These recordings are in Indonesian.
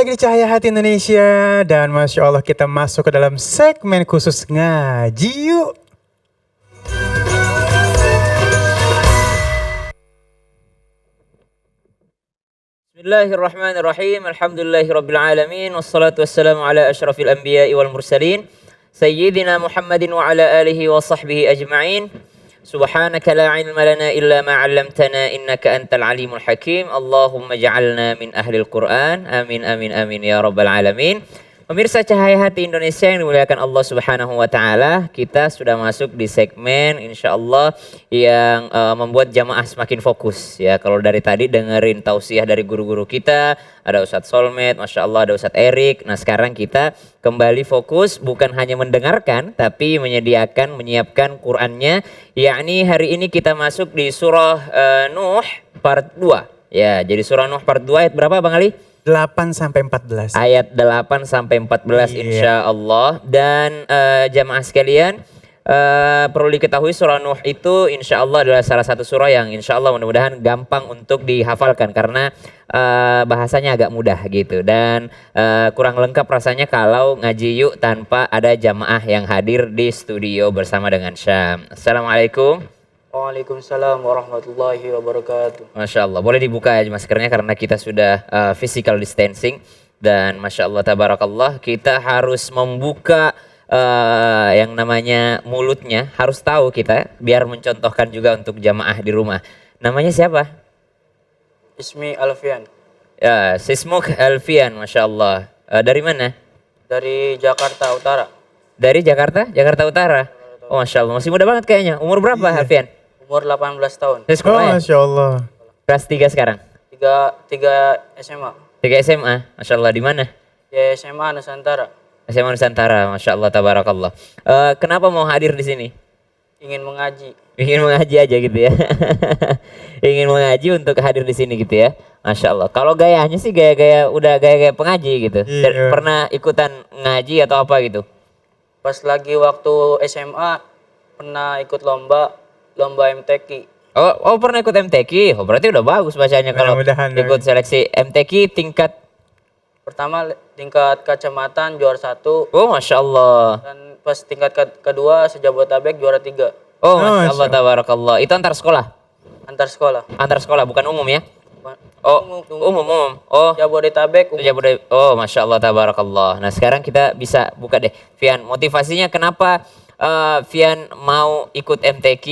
lagi di Cahaya Hati Indonesia dan Masya Allah kita masuk ke dalam segmen khusus ngaji yuk. Bismillahirrahmanirrahim. Alhamdulillahirabbil alamin wassalatu wassalamu ala asyrafil anbiya'i wal mursalin sayyidina Muhammadin wa ala alihi wa sahbihi ajma'in. Subhanaka la ilma lana illa ma 'allamtana innaka antal alimul hakim. Allahumma ja'alna min ahlil Qur'an. Amin amin amin ya rabbal alamin. Pemirsa Cahaya Hati Indonesia yang dimuliakan Allah Subhanahu wa taala, kita sudah masuk di segmen insyaallah yang membuat jamaah semakin fokus ya. Kalau dari tadi dengerin tausiah dari guru-guru kita, ada Ustadz Solmed, Masya Allah ada Ustadz Erik. Nah sekarang kita kembali fokus bukan hanya mendengarkan tapi menyiapkan Qur'annya. Yakni hari ini kita masuk di surah Nuh part 2. Ya, jadi surah Nuh part 2 ayat berapa Bang Ali? 8 sampai 14. Ayat 8 sampai 14 insya Allah. Dan jamaah sekalian perlu diketahui surah Nuh itu insya Allah adalah salah satu surah yang insya Allah mudah-mudahan gampang untuk dihafalkan karena bahasanya agak mudah gitu. Dan kurang lengkap rasanya kalau ngaji yuk tanpa ada jamaah yang hadir di studio bersama dengan Syam. Assalamualaikum. Waalaikumsalam warahmatullahi wabarakatuh. Masya Allah, boleh dibuka aja maskernya karena kita sudah physical distancing. Dan Masya Allah, tabarakallah, kita harus membuka yang namanya mulutnya. Harus tahu kita, biar mencontohkan juga untuk jamaah di rumah. Namanya siapa? Ismi Alfian. Ya, Sismuk Alfian, Masya Allah. Dari mana? Dari Jakarta Utara. Dari Jakarta? Jakarta Utara? Oh Masya Allah, masih muda banget kayaknya. Umur berapa Alfian? Umur 18 tahun. Oh Masya Allah. Kelas 3 sekarang? 3 SMA. 3 SMA, Masya Allah. Di mana? Di SMA Nusantara. SMA Nusantara, Masya Allah, tabarakallah. Kenapa mau hadir di sini? Ingin mengaji. Ingin mengaji aja gitu ya. Ingin mengaji untuk hadir di sini gitu ya. Masya Allah. Kalau gayanya sih udah gaya pengaji gitu. Iya. Pernah ikutan ngaji atau apa gitu? Pas lagi waktu SMA pernah ikut lomba MTQ. Oh pernah ikut MTQ. Oh berarti udah bagus bacanya kalau ikut seleksi MTQ tingkat Pertama tingkat kecamatan juara 1. Oh Masya Allah. Dan pas tingkat kedua sejabotabek juara 3. Oh Masya Allah, tabarakallah. Itu antar sekolah? Antar sekolah. Antar sekolah bukan umum ya? Oh umum. Oh Jabodetabek. Oh Masya Allah, tabarakallah. Nah sekarang kita bisa buka deh Fian, motivasinya kenapa Fian mau ikut MTQ?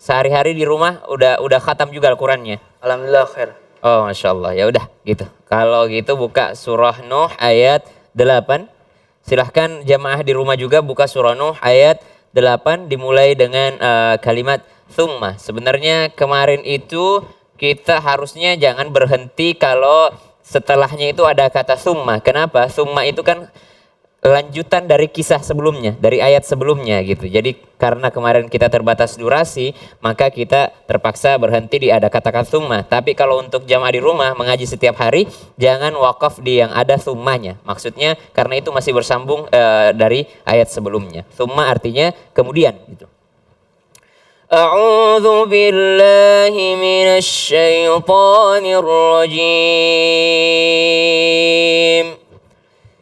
Sehari-hari di rumah udah khatam juga Al-Qurannya? Alhamdulillah khair. Oh Masya Allah, ya udah gitu. Kalau gitu buka surah Nuh ayat 8. Silahkan jamaah di rumah juga buka surah Nuh ayat 8 dimulai dengan kalimat thumma. Sebenarnya kemarin itu kita harusnya jangan berhenti kalau setelahnya itu ada kata thumma. Kenapa? Thumma itu kan lanjutan dari kisah sebelumnya, dari ayat sebelumnya gitu. Jadi karena kemarin kita terbatas durasi, maka kita terpaksa berhenti di ada kata-kata thumma. Tapi kalau untuk jamaah di rumah mengaji setiap hari, jangan wakaf di yang ada thummanya. Maksudnya karena itu masih bersambung dari ayat sebelumnya. Thumma artinya kemudian gitu. A'udzu billahi minasy syaithanir rajim.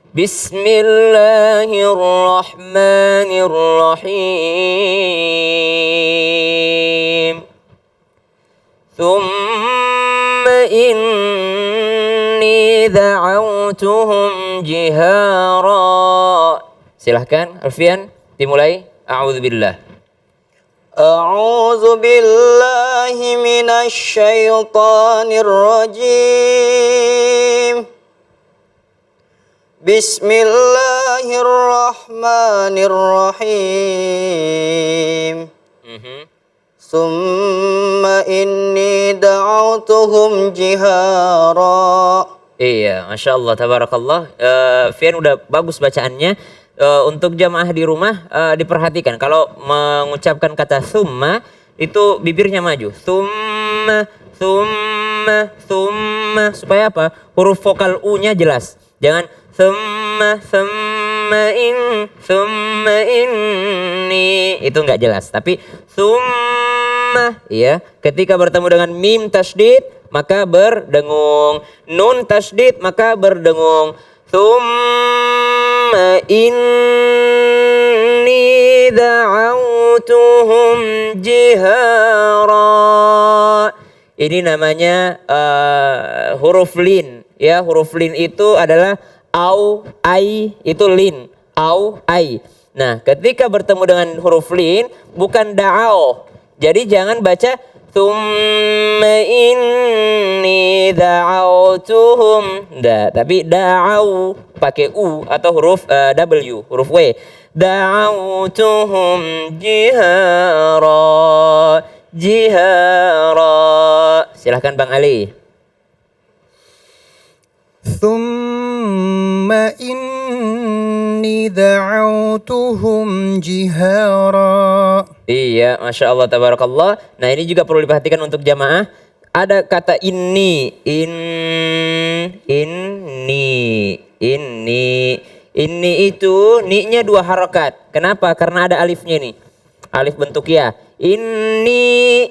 Bismillahirrahmanirrahim. Thumma inni da'awtuhum jihara. Silahkan Alfian dimulai. A'udzubillah. A'udzu billahi minasy syaithanir rajim. Bismillahirrahmanirrahim. Summa inni da'autuhum jihara. Iya, Masya Allah, tabarakallah. Fian udah bagus bacaannya. Untuk jamaah di rumah diperhatikan. Kalau mengucapkan kata summa itu bibirnya maju. Summa. Supaya apa? Huruf vokal U-nya jelas. Jangan thumma inni itu nggak jelas, tapi thumma ya ketika bertemu dengan mim tasydid maka berdengung. Nun tasydid maka berdengung. Tsumma inni da'autuhum jihara. Ini namanya huruf lin. Ya, huruf lin itu adalah au, ai, itu lin. Au, ai. Nah, ketika bertemu dengan huruf lin bukan da'au. Jadi jangan baca tsumma inni da'autuhum. Tapi da'au pakai u atau huruf w, huruf w. Da'autuhum jihara. Jihara. Silahkan Bang Ali. Thumma inni da'autuhum jihara. Iya, Masya Allah, tabarakallah. Nah, ini juga perlu diperhatikan untuk jamaah. Ada kata inni, ini itu ni-nya 2 harakat. Kenapa? Karena ada alifnya nih. Alif bentuk ya. Inni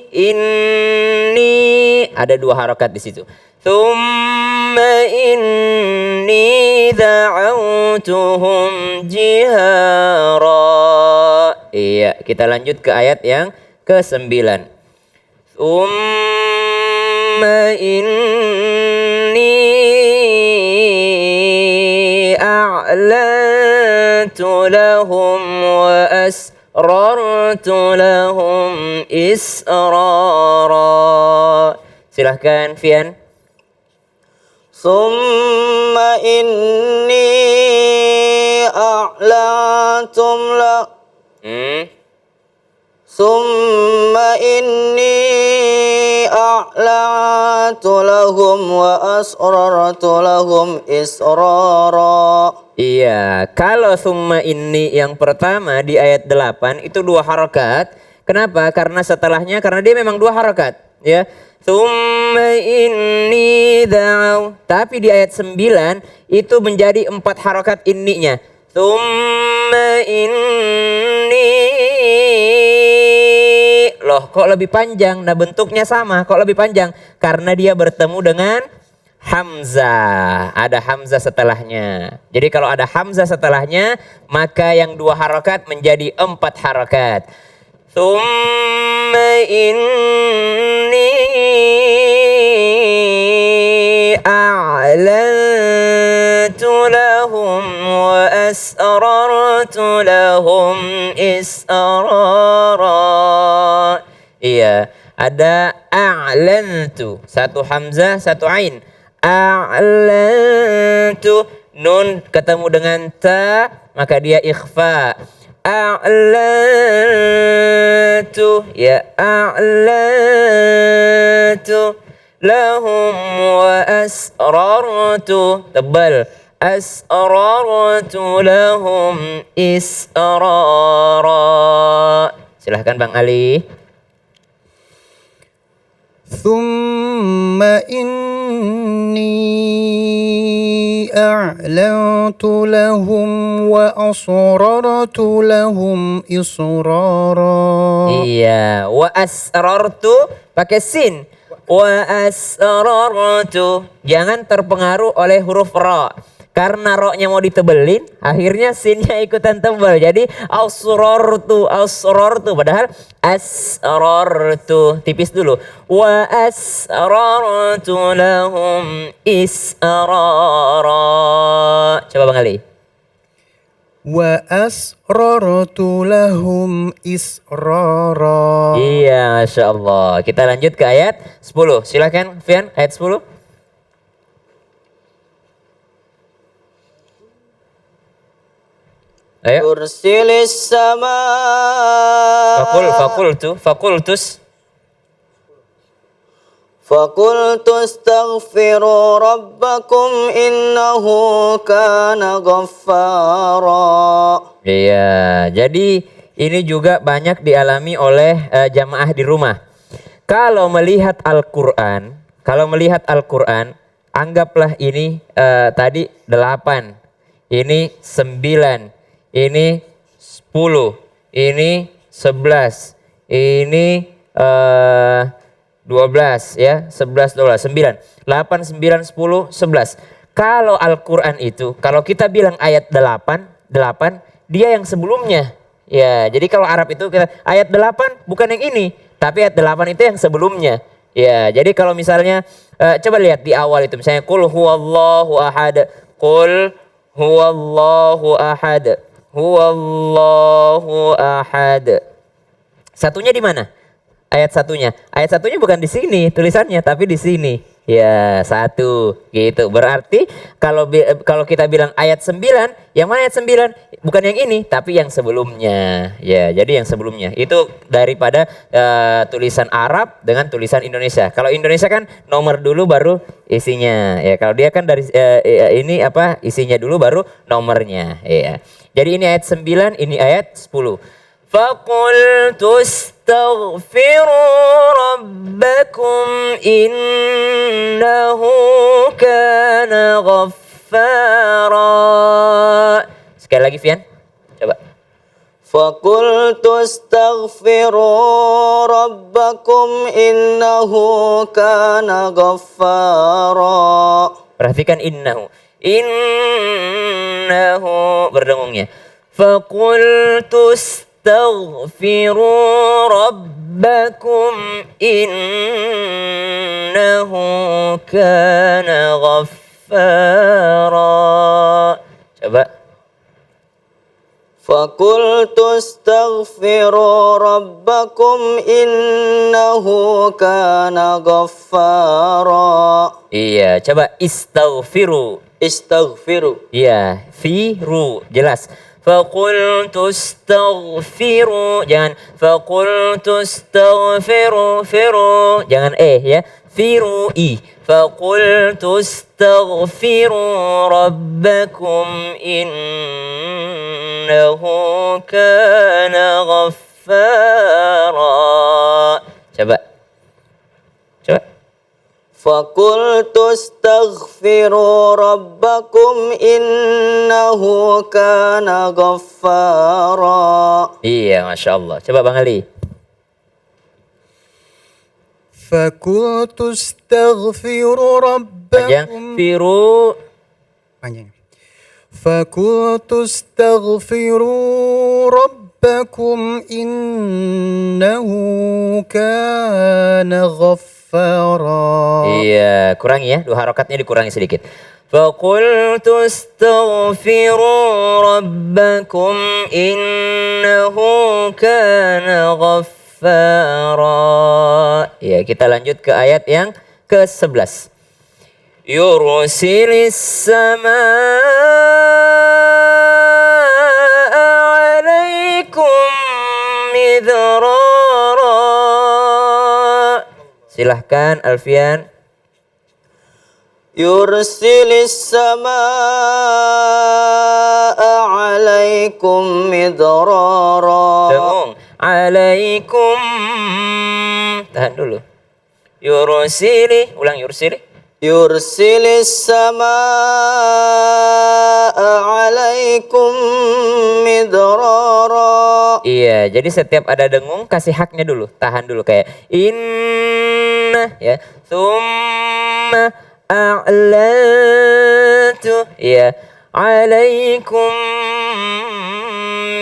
ada 2 harakat di situ. Tsumma inni da'autuhum jihara. Iya, kita lanjut ke ayat yang ke-9. Tsumma inni a'lantu lahum wa asrartu lahum israra. Silahkan Fian. Summa inni a'lantum la Summa inni a'lantu lahum wa asrartu lahum israra. Iya, kalau summa ini yang pertama di ayat 8 itu 2 harakat. Kenapa? Karena setelahnya, karena dia memang 2 harakat. Ya, summa inni da'au. Tapi di ayat 9 itu menjadi 4 harakat inninya. Summa inni. Loh, kok lebih panjang? Nah, bentuknya sama, kok lebih panjang? Karena dia bertemu dengan hamzah. Ada hamzah setelahnya. Jadi kalau ada hamzah setelahnya, maka yang 2 harakat menjadi 4 harakat. Tsumma inni a'lantu lahum wa asrartu lahum israra. Iya, ada a'lantu, 1 hamzah, 1 ain. A'lantu, nun ketemu dengan ta, maka dia ikhfa. A'lantu, ya a'lantu lahum wa asrartu, tebal. Asrartu lahum israra. Silahkan Bang Ali. Thumma inni a'lantu lahum wa asrartu lahum israra. Iya, wa asrartu pakai sin. Wa asrartu, jangan terpengaruh oleh huruf ra. Karena ro-nya mau ditebelin, akhirnya sinnya ikutan tebal. Jadi asrartu, padahal asrartu, tipis dulu. Wa asrartu lahum israra. Coba Bang Ali. Wa asrartu lahum israra. Iya, Masya Allah. Kita lanjut ke ayat 10. Silakan Fian, ayat 10. Ayo. Ursilis sama. Fakultus. Fakultu astaghfiru rabbakum innahu kana ghaffara. Iya, jadi ini juga banyak dialami oleh jamaah di rumah. Kalau melihat Al-Quran, anggaplah ini tadi 8, ini 9, ini 10, ini 11, ini 12 ya, 11, 12, 9, 8, 9, 10, 11. Kalau Al-Quran itu, kalau kita bilang ayat 8, 8, dia yang sebelumnya. Ya, jadi kalau Arab itu kita, ayat 8 bukan yang ini, tapi ayat 8 itu yang sebelumnya. Ya, jadi kalau misalnya, coba lihat di awal itu, misalnya, Qul huwallahu ahad, Qul huwallahu ahad, huwallahu ahad. Satunya di mana? Ayat satunya. Ayat satunya bukan di sini tulisannya, tapi di sini. Ya, satu gitu. Berarti kalau kita bilang ayat 9, yang mana ayat 9? Bukan yang ini, tapi yang sebelumnya. Ya, jadi yang sebelumnya. Itu daripada tulisan Arab dengan tulisan Indonesia. Kalau Indonesia kan nomor dulu baru isinya. Ya, kalau dia kan dari ini apa? Isinya dulu baru nomornya. Ya. Jadi ini ayat 9, ini ayat 10. فَقُلْتُ اسْتَغْفِرُوا رَبَّكُمْ إِنَّهُ كَانَ غَفَّارًا. Sekali lagi Fian, coba. فَقُلْتُ اسْتَغْفِرُوا رَبَّكُمْ إِنَّهُ كَانَ غَفَّارًا. Perhatikan innahu. Innahu berdengungnya. Faqultu astaghfiru rabbakum innahu kana ghaffara. Coba. فَقُلْتُ اسْتَغْفِرُوا رَبَّكُمْ إِنَّهُ كَانَ غَفَّارًا. Iya, coba istaghfiru. Istaghfiru. Iya, firu jelas. Faqultu astaghfiru, jangan faqultu astaghfiru, firu, jangan ya. Firu faqultu astaghfiru rabbakum innahu kana ghaffara. Coba. Coba. فَقُلْتُ اسْتَغْفِرُوا رَبَّكُمْ إِنَّهُ كَانَ غَفَّارًا. Iya, Masya Allah. Coba Bang Ali. فَقُلْتُ اسْتَغْفِرُوا Panjang. رَبَّكُمْ. Firu. Panjang. فَقُلْتُ اسْتَغْفِرُوا رَبَّكُمْ إِنَّهُ كَانَ غَفَّارًا. Iya, kurangi ya. 2 harokatnya dikurangi sedikit. Faqultu astaghfiru rabbakum innahu kana ghaffara. Ya, kita lanjut ke ayat yang ke-11. Yursilis samaa alaikum midrara. Silahkan Alfian. Yursilis samaa alaikum midrara. Dengung. Alaikum. Tahan dulu. Yursili. Ulang yursili. Yursilis samaa alaikum midrara. Iya, jadi setiap ada dengung kasih haknya dulu. Tahan dulu kayak inna ya. Thumma a'lantu ya. Alaikum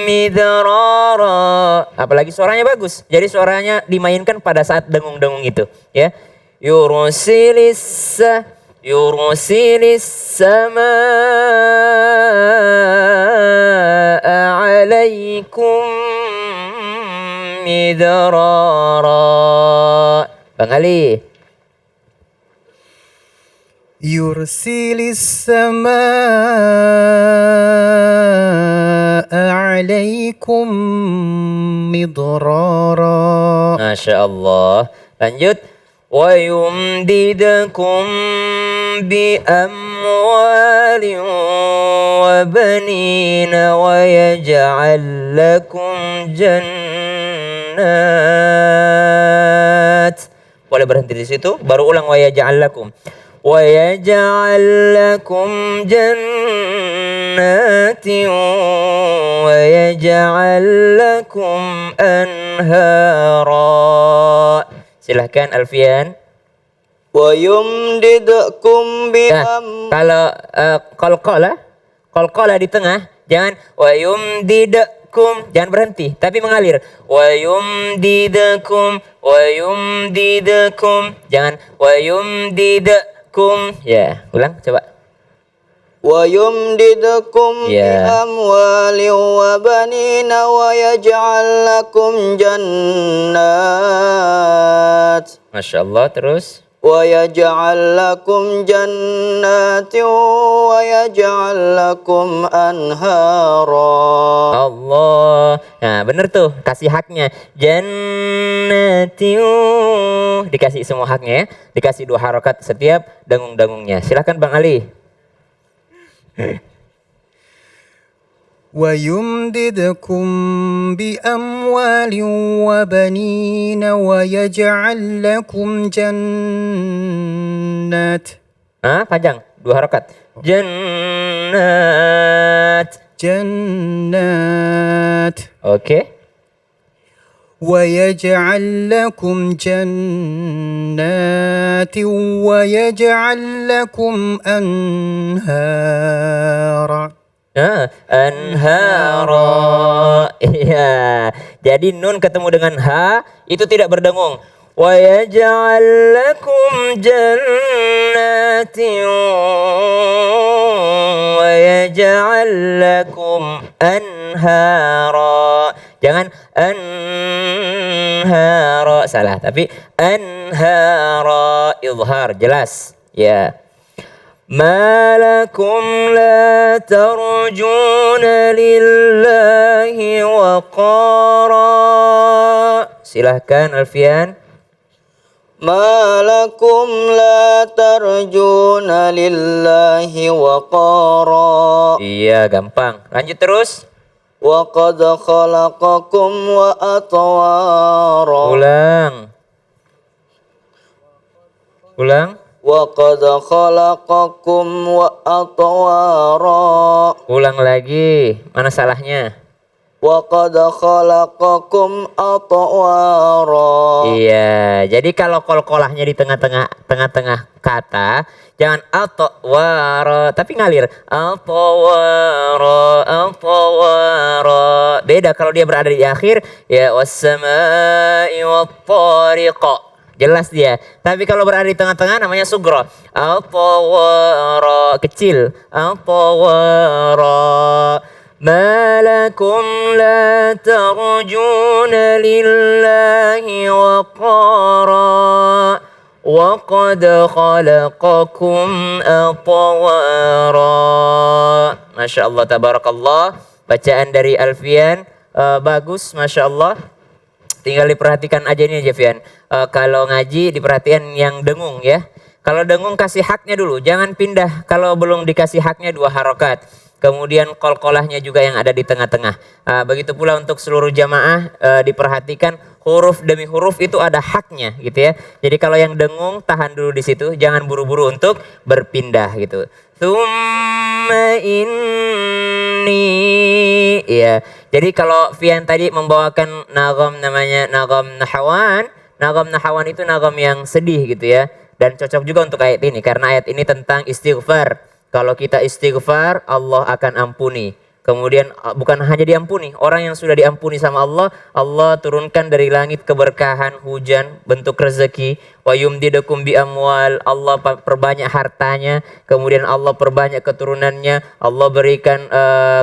midrara. Apalagi suaranya bagus. Jadi suaranya dimainkan pada saat dengung-dengung itu ya. Yursilis samaa alaikum midrara. Bang Ali. Yursilis samaa alaikum midrara. Masya Allah. Lanjut. Wa yumdidakum bi amwalin wa banina wa yaj'al lakum jannat. Boleh berhenti di situ, baru ulang wa yaj'al lakum. Wa yaj'al lakum jannatin wa yaj'al lakum anhara. Silahkan Alfian. Wa yumdidkum bi Nah, kalau qalqalah di tengah, jangan wa yumdidkum, jangan berhenti, tapi mengalir. Wa yumdidkum, jangan wa yumdidkum. Ya, ulang coba. wa yumdidkum bi Ya. amwalin wa banina wa yaj'al lakum jannat Masya Allah, terus. wa yaj'al lakum jannatin wa yaj'al lakum anhara. Allah. Nah, bener tuh, kasih haknya. Jannatiu. Dikasih semua haknya ya. Dikasih 2 harokat setiap dangung-dangungnya. Silahkan Bang Ali. ويمددكم بأموال وبنين ويجعل لكم جنات Panjang, 2 harokat. Jannat. جنات Oke. ويجعل لكم جنات ويجعل لكم أنهارا Anhara. Iya. Jadi nun ketemu dengan ha itu tidak berdengung. Wa yaj'al lakum jannatin wa yaj'al lakum anhara. Jangan anhara, salah, tapi anhara, izhar, jelas. Ya. ما لكم لا ترجون لله وقارا. Silahkan Alfian. ما لكم لا ترجون لله وقارا. Iya, gampang. Lanjut terus. وقد خلقكم وأطوارا. Ulang. وقد خلقكم وأطوارا. Ulang lagi. Mana salahnya? وقد خلقكم أطوارا. Iya, jadi kalau kolkolahnya di tengah-tengah kata, jangan atwara, tapi ngalir. Atwara. Beda kalau dia berada di akhir, ya was-samai wat-tariqa. Jelas dia. Tapi kalau berada di tengah-tengah namanya sugro. Atwara, kecil. Atwara. ما لكم لا ترجون لله وقارا وقد خلقكم أطوارا. Masya Allah, tabarakallah. Bacaan dari Alfian bagus, Masya Allah. Tinggal diperhatikan aja ini aja Fian. Kalau ngaji diperhatikan yang dengung ya. Kalau dengung kasih haknya dulu, jangan pindah kalau belum dikasih haknya 2 harokat. Kemudian kolkolahnya juga yang ada di tengah-tengah. Begitu pula untuk seluruh jamaah diperhatikan huruf demi huruf itu ada haknya gitu ya. Jadi kalau yang dengung tahan dulu di situ, jangan buru-buru untuk berpindah gitu. Tsumma inni, ya. Jadi kalau Fian tadi membawakan nagam namanya nagam nahawan. Nagam nahawan itu nagam yang sedih gitu ya. Dan cocok juga untuk ayat ini karena ayat ini tentang istighfar. Kalau kita istighfar, Allah akan ampuni. Kemudian bukan hanya diampuni, orang yang sudah diampuni sama Allah, Allah turunkan dari langit keberkahan, hujan, bentuk rezeki. Wa yumdidukum bi amwal, Allah perbanyak hartanya, kemudian Allah perbanyak keturunannya, Allah berikan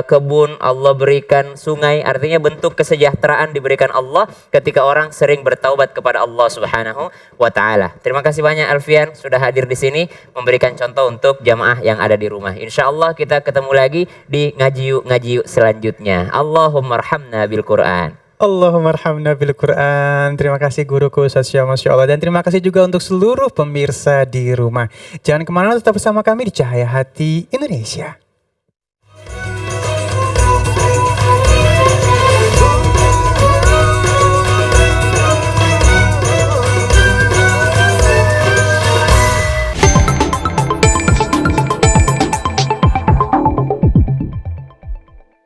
kebun, Allah berikan sungai, artinya bentuk kesejahteraan diberikan Allah ketika orang sering bertaubat kepada Allah Subhanahu wa taala. Terima kasih banyak Alfian sudah hadir di sini memberikan contoh untuk jamaah yang ada di rumah. Insyaallah kita ketemu lagi di ngaji yuk selanjutnya. Allahumma arhamna bil Quran. Allahumma arhamna bil Quran. Terima kasih guruku Ustaz Masya Allah. Dan terima kasih juga untuk seluruh pemirsa di rumah. Jangan kemana-mana, tetap bersama kami di Cahaya Hati Indonesia.